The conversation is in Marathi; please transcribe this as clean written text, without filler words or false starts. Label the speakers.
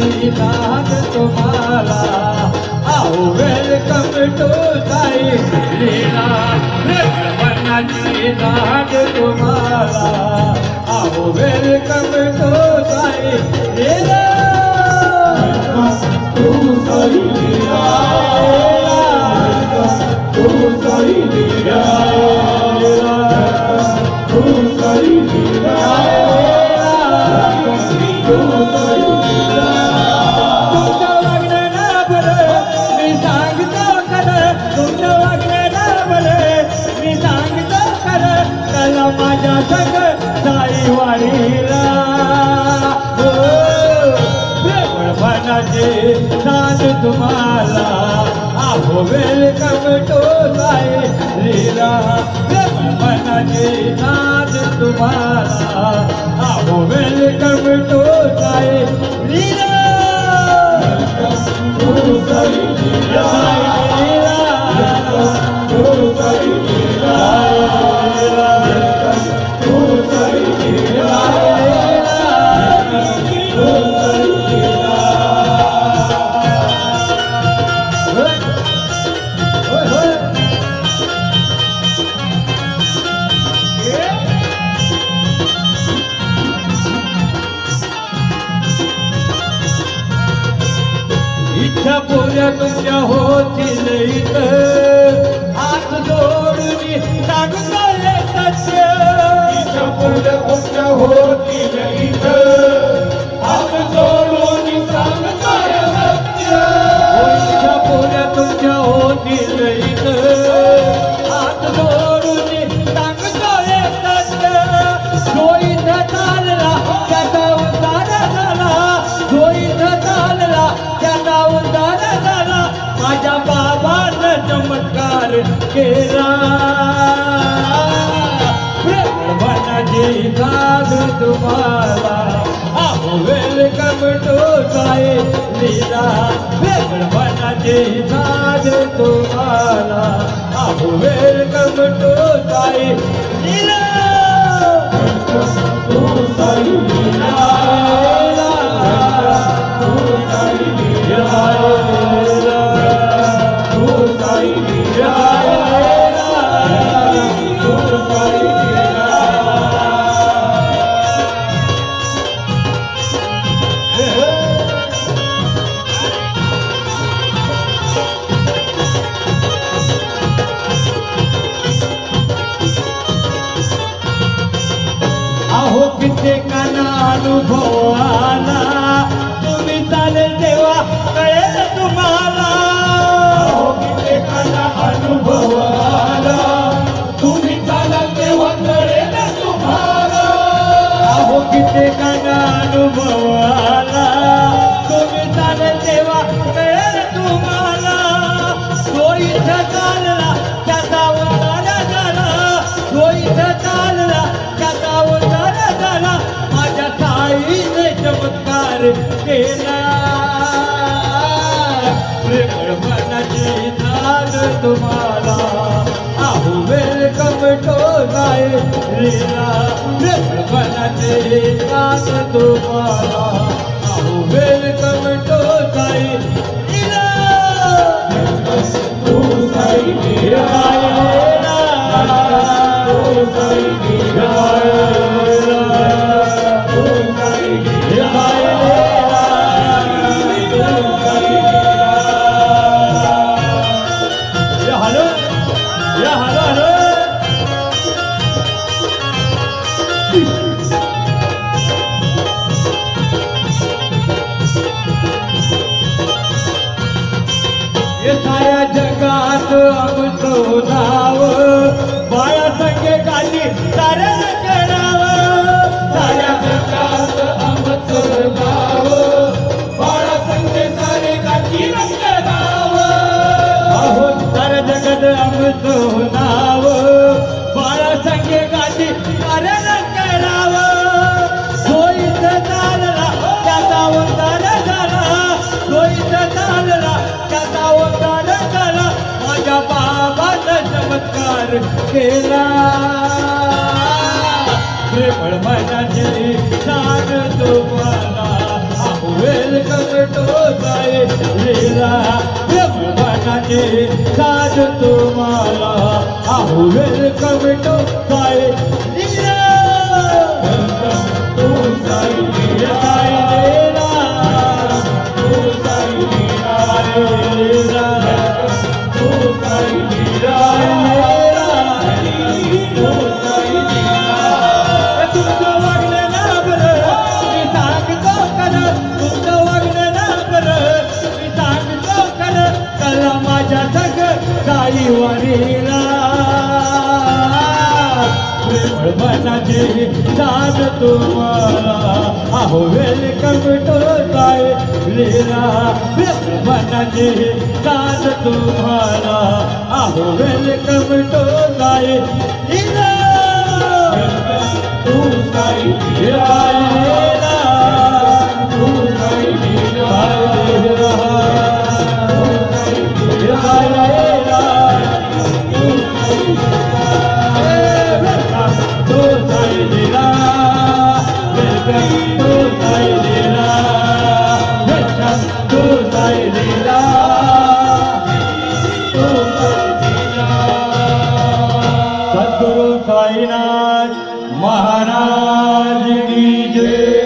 Speaker 1: मनाची नाद तुम्हाला आओ वेलकम टू साई लीला मनाची नाद तुम्हाला आओ वेलकम टू साई लीला तू साई लीला तू साई लीला तू साई लीला तुमच्या वागण्याला बरं मी सांगतो खरं तुमच्या वागण्याला बरं मी सांगतो खरं त्याला माझ्या संग साई वाडीला मनाचे नाद तुम्हाला आओ वेलकम टू साई लीला मनाचे नाद तुम्हाला आओ welcome to Sai Leela to Sai Leela to Sai Leela to Sai Leela इच्छा पुऱ्या तुमच्या होतील इथं हात जोडून सांगतो सत्य इच्छा पुऱ्या तुमच्या होतील इथं हात जोडून सांगतो सत्य इच्छा पुऱ्या तुमच्या होतील इथं हात जोडून सांगतो सत्य जो इथं चालला त्याचा उद्धार झाला जो इथं चालला त्याचा उद्धार झाला माझ्या बाबानं चमत्कार केला मनाची नाद तुम्हाला आओ वेलकम टू साई लीला मनाची नाद तुम्हाला आओ welcome to Sai Leela to Sai Leela to Sai Leela to Sai Leela to Sai Leela अहो कित्येकांना अनुभव आला तुम्ही चालेल तेव्हा कळेल तुम्हाला अहो कित्येकांना अनुभव आला तुम्ही चालाल तेव्हा कळेल तुम्हाला अहो कित्येकांना अनुभव आला तुम्ही चालेल तेव्हा कळेल तुम्हाला तो इथं चालला त्याचा उद्धार झाला तो इथं चालला त्याचा उद्धार झाला माझ्या साईने चमत्कार केला प्रेमळ मनाची नाद तुम्हाला आओ वेलकम टू साई लीला प्रेमळ मनाची नाद तुम्हाला आओ welcome to Sai Leela to Sai Leela to Sai Leela साऱ्या जगात आमचं नाव बाळा संगे गाली साऱ्या कराव साऱ्या जगात आमचं नाव बाळा संगे सारे गाली कराव अहो साऱ्या जगात आमचं नाव बाळा संगे गाली साऱ्या कराव जो इथं चालला त्याचा उद्धार झाला जो इथं चालला त्याचा उद्धार झाला माझ्या बाबाचा चमत्कार केला प्रेमळ मनाची नाद तुम्हाला आओ वेलकम टू साई लीला मनाने साध तुम्हाला आहो वेलकम टू साई लीला तू साई लीला तू साई लीला तू साई लीला तू साई लीला तुमचं वागणं ना बरं मी सांगतो खरं तुमचं वागणं ना बरं मी सांगतो खरं चला माझ्या संग गाई वारीला प्रेमळ मनाची साध तुम्हाला आहो वेलकम टू साई लीला प्रेमळ मनाची साध तुम्हाला आहो वेलकम टू साई लीला तू साई लीला तू साई लीला सद्गुरु साईनाथ महाराज की जय।